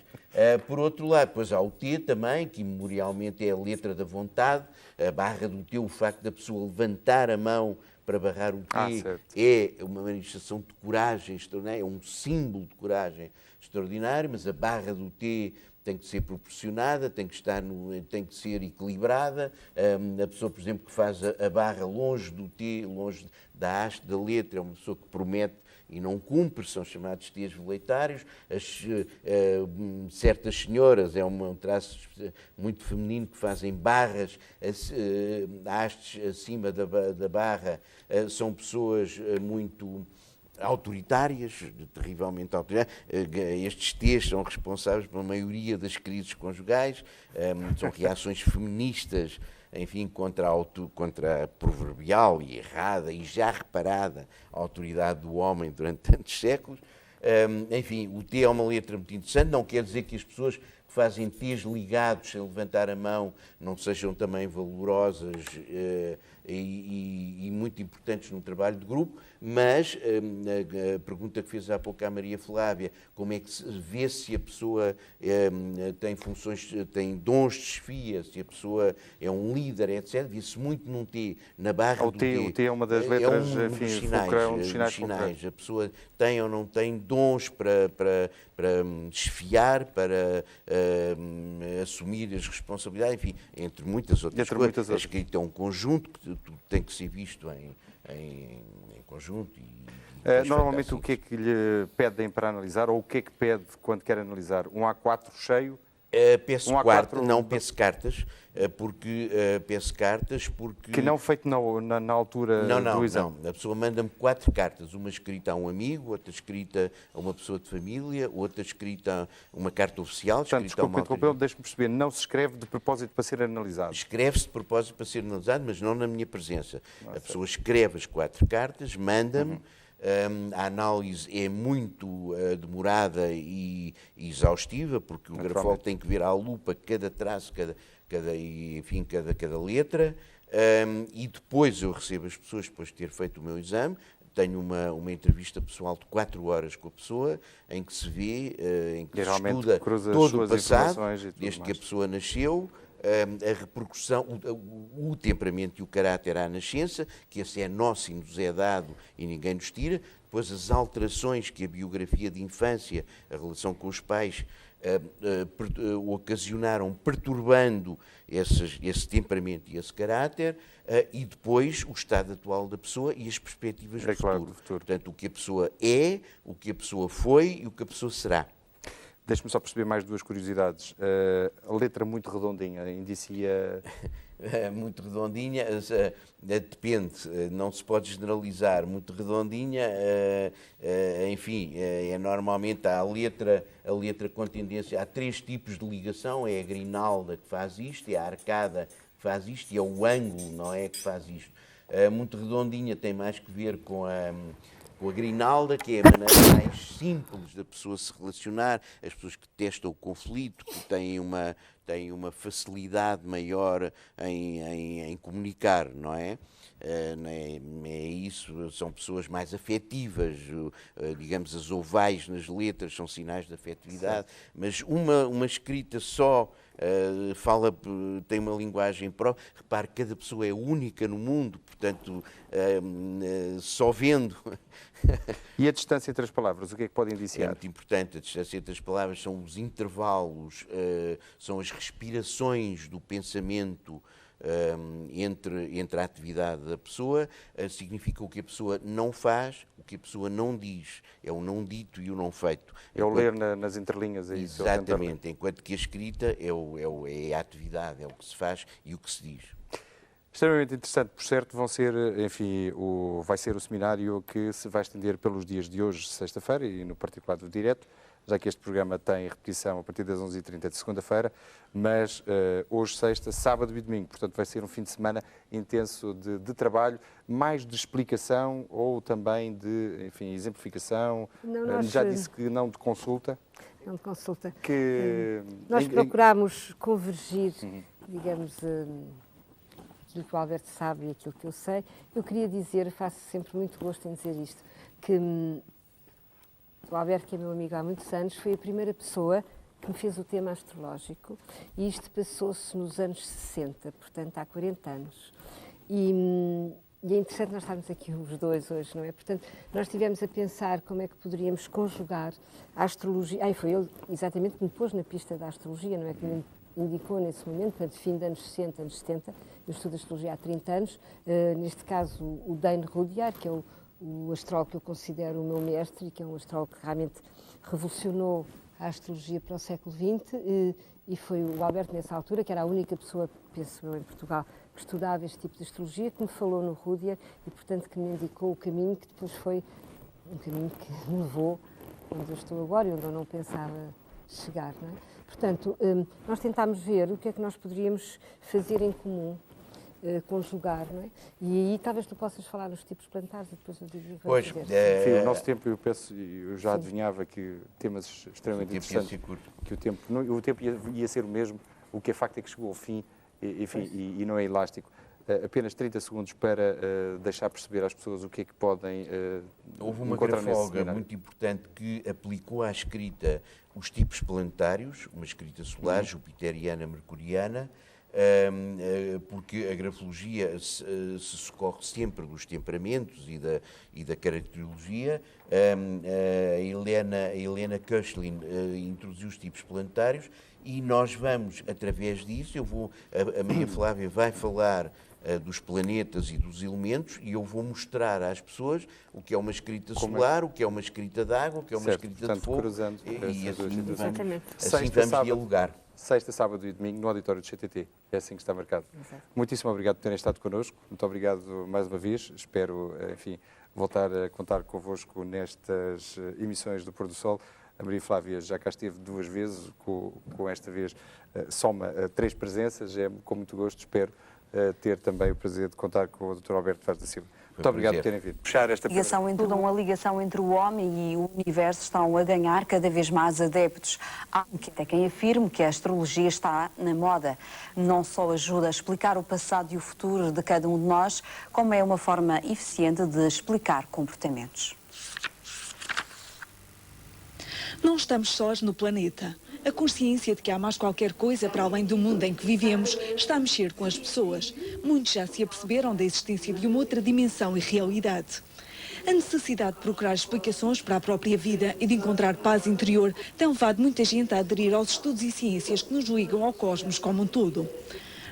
Por outro lado, depois há o T também, que memorialmente é a letra da vontade, a barra do T, o facto da pessoa levantar a mão para barrar o T, é uma manifestação de coragem extraordinária, é um símbolo de coragem extraordinário, mas a barra do T tem que ser proporcionada, tem que ser equilibrada. A pessoa, por exemplo, que faz a barra longe do T, longe da haste da letra, é uma pessoa que promete e não cumpre, são chamados T's veleitários. Certas senhoras, é um traço muito feminino, que fazem barras, hastes acima da barra, são pessoas muito autoritárias, terrivelmente autoritárias. Estes T's são responsáveis pela maioria das crises conjugais, são reações feministas, enfim, contra a proverbial e errada e já reparada autoridade do homem durante tantos séculos. Enfim, o T é uma letra muito interessante, não quer dizer que as pessoas que fazem T's ligados sem levantar a mão não sejam também valorosas e muito importantes no trabalho de grupo, mas a pergunta que fez há pouco à Maria Flávia, como é que se vê se a pessoa tem dons de chefia, se a pessoa é um líder, etc., vê-se muito num T, na barra do T. O T é uma das letras, enfim, dos sinais. A pessoa tem ou não tem dons para desfiar, para assumir as responsabilidades, enfim, entre muitas outras coisas. A escrita é um conjunto que tem que ser visto em conjunto. Normalmente, o que é que lhe pedem para analisar, ou o que é que pede quando quer analisar? Um A4 cheio? Peço cartas, porque que não feito na altura do exame. Não. A pessoa manda-me 4 cartas, uma escrita a um amigo, outra escrita a uma pessoa de família, outra escrita a uma carta oficial. Portanto, desculpe, deixe-me perceber, não se escreve de propósito para ser analisado? Escreve-se de propósito para ser analisado, mas não na minha presença. A pessoa escreve as 4 cartas, manda-me. A análise é muito demorada e exaustiva, porque o grafólogo tem que ver à lupa cada traço, cada letra. e depois eu recebo as pessoas, depois de ter feito o meu exame, tenho uma entrevista pessoal de 4 horas com a pessoa, em que se vê, em que se estuda todo o passado, desde que a pessoa nasceu, a repercussão, o temperamento e o caráter à nascença, que esse é nosso e nos é dado e ninguém nos tira, depois as alterações que a biografia de infância, a relação com os pais, ocasionaram, perturbando esse temperamento e esse caráter, e depois o estado atual da pessoa e as perspectivas do futuro. Portanto, o que a pessoa é, o que a pessoa foi e o que a pessoa será. Deixe-me só perceber mais 2 curiosidades. A letra muito redondinha indicia... Muito redondinha, depende, não se pode generalizar. Muito redondinha, enfim, normalmente há a letra com tendência, há 3 tipos de ligação, é a grinalda que faz isto, é a arcada que faz isto e é o ângulo, não é, que faz isto. Muito redondinha tem mais que ver com a grinalda, que é a maneira mais simples da pessoa se relacionar, as pessoas que testam o conflito, que têm uma facilidade maior em comunicar, não é? É isso, são pessoas mais afetivas, digamos, as ovais nas letras são sinais de afetividade, mas uma escrita só tem uma linguagem própria. Repare, cada pessoa é única no mundo, portanto, só vendo. E a distância entre as palavras, o que é que pode indiciar? É muito importante, a distância entre as palavras são os intervalos, são as respirações do pensamento entre a atividade da pessoa, significa o que a pessoa não faz, o que a pessoa não diz, é o não dito e o não feito. É o ler nas entrelinhas, é isso? Exatamente, enquanto que a escrita é a atividade, é o que se faz e o que se diz. Extremamente interessante, por certo, vai ser o seminário que se vai estender pelos dias de hoje, sexta-feira, e no particular do direto, já que este programa tem repetição a partir das 11h30 de segunda-feira, mas hoje, sexta, sábado e domingo, portanto vai ser um fim de semana intenso de trabalho, mais de explicação ou também de, exemplificação. Não, já disse que não de consulta. Não de consulta. Nós procuramos convergir, digamos, aquilo que o Alberto sabe e aquilo que eu sei. Eu queria dizer, faço sempre muito gosto em dizer isto, que o Alberto, que é meu amigo há muitos anos, foi a primeira pessoa que me fez o tema astrológico, e isto passou-se nos anos 60, portanto há 40 anos. E é interessante nós estarmos aqui os dois hoje, não é? Portanto, nós estivemos a pensar como é que poderíamos conjugar a astrologia. Foi ele exatamente que me pôs na pista da astrologia, não é? Que me indicou nesse momento, portanto, fim dos anos 60, anos 70, eu estudo astrologia há 30 anos, neste caso o Dane Rudyard, que é o astrólogo que eu considero o meu mestre, e que é um astrólogo que realmente revolucionou a astrologia para o século XX, e foi o Alberto, nessa altura, que era a única pessoa, penso eu, em Portugal, que estudava este tipo de astrologia, que me falou no Rudyard e, portanto, que me indicou o caminho que depois foi um caminho que me levou onde eu estou agora e onde eu não pensava chegar, não é? Portanto, nós tentámos ver o que é que nós poderíamos fazer em comum, conjugar, não é? E aí talvez tu possas falar nos tipos planetários e depois eu digo... Pois, Enfim, o nosso tempo, eu já adivinhava que temas extremamente interessantes, que o tempo ia ser o mesmo, o que é facto é que chegou ao fim, enfim, e não é elástico. Apenas 30 segundos para deixar perceber às pessoas o que é que podem Houve uma encontrar nesse grafolga seminário. muito importante que aplicou à escrita os tipos planetários, uma escrita solar, jupiteriana, mercuriana, porque a grafologia se socorre sempre dos temperamentos e da caracterologia. A Helena Köchlin introduziu os tipos planetários e nós vamos, através disso, a Maria Flávia vai falar dos planetas e dos elementos, e eu vou mostrar às pessoas o que é uma escrita solar, o que é uma escrita de água, o que é uma escrita de fogo, e assim vamos dialogar. Sexta, sábado e domingo, no auditório do CTT. É assim que está marcado. Exato. Muitíssimo obrigado por terem estado connosco. Muito obrigado mais uma vez. Espero, enfim, voltar a contar convosco nestas emissões do Pôr do Sol. A Maria Flávia já cá esteve 2 vezes, com esta vez soma 3 presenças. É com muito gosto. Espero ter também o prazer de contar com o Dr. Alberto Vaz da Silva. Muito obrigado por terem vindo. Fechar esta Uma ligação entre o homem e o universo estão a ganhar cada vez mais adeptos. Há até quem afirme que a astrologia está na moda. Não só ajuda a explicar o passado e o futuro de cada um de nós, como é uma forma eficiente de explicar comportamentos. Não estamos sós no planeta. A consciência de que há mais qualquer coisa para além do mundo em que vivemos está a mexer com as pessoas. Muitos já se aperceberam da existência de uma outra dimensão e realidade. A necessidade de procurar explicações para a própria vida e de encontrar paz interior tem levado muita gente a aderir aos estudos e ciências que nos ligam ao cosmos como um todo.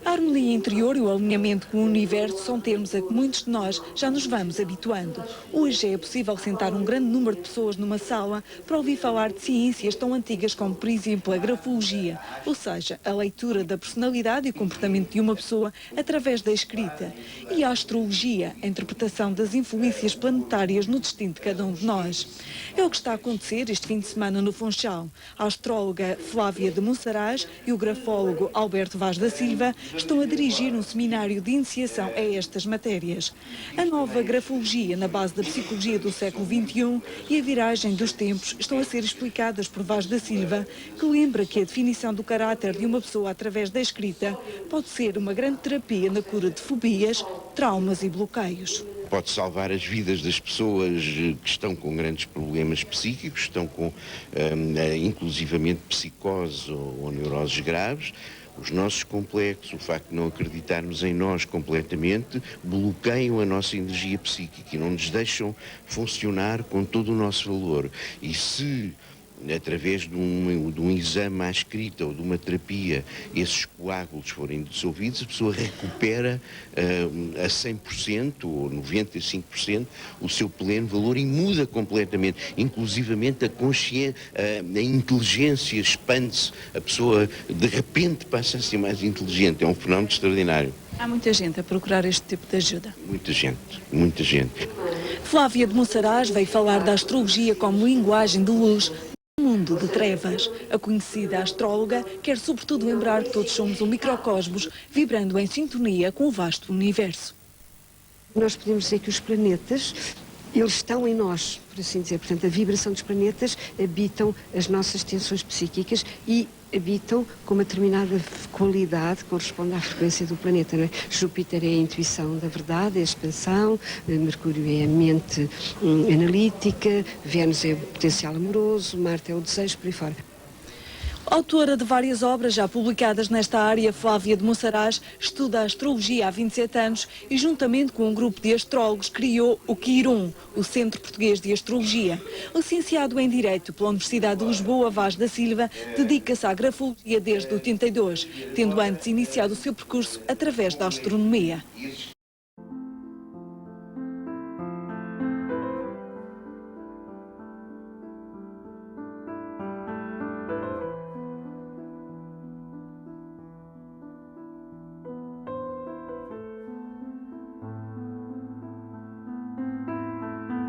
A harmonia interior e o alinhamento com o universo são termos a que muitos de nós já nos vamos habituando. Hoje é possível sentar um grande número de pessoas numa sala para ouvir falar de ciências tão antigas como, por exemplo, a grafologia, ou seja, a leitura da personalidade e comportamento de uma pessoa através da escrita, e a astrologia, a interpretação das influências planetárias no destino de cada um de nós. É o que está a acontecer este fim de semana no Funchal. A astróloga Flávia de Monsaraz e o grafólogo Alberto Vaz da Silva estão a dirigir um seminário de iniciação a estas matérias. A nova grafologia na base da psicologia do século XXI e a viragem dos tempos estão a ser explicadas por Vaz da Silva, que lembra que a definição do caráter de uma pessoa através da escrita pode ser uma grande terapia na cura de fobias, traumas e bloqueios. Pode salvar as vidas das pessoas que estão com grandes problemas psíquicos, estão com inclusivamente psicose ou neuroses graves. Os nossos complexos, o facto de não acreditarmos em nós completamente, bloqueiam a nossa energia psíquica e não nos deixam funcionar com todo o nosso valor. E se, através de um exame à escrita ou de uma terapia, esses coágulos forem dissolvidos, a pessoa recupera a 100% ou 95% o seu pleno valor e muda completamente. Inclusivamente a consciência, a inteligência expande-se, a pessoa de repente passa a ser mais inteligente. É um fenómeno extraordinário. Há muita gente a procurar este tipo de ajuda. Muita gente, muita gente. Flávia de Monsaraz veio falar da astrologia como linguagem de luz, mundo de trevas. A conhecida astróloga quer sobretudo lembrar que todos somos um microcosmos vibrando em sintonia com o vasto universo. Nós podemos dizer que os planetas, eles estão em nós, por assim dizer. Portanto, a vibração dos planetas habitam as nossas tensões psíquicas e habitam com uma determinada qualidade que corresponde à frequência do planeta. Não é? Júpiter é a intuição da verdade, é a expansão, Mercúrio é a mente analítica, Vênus é o potencial amoroso, Marte é o desejo, por aí fora. Autora de várias obras já publicadas nesta área, Flávia de Monsaraz estuda a astrologia há 27 anos e, juntamente com um grupo de astrólogos, criou o Quirum, o Centro Português de Astrologia. Licenciado em Direito pela Universidade de Lisboa, Vaz da Silva dedica-se à grafologia desde 82, tendo antes iniciado o seu percurso através da astronomia.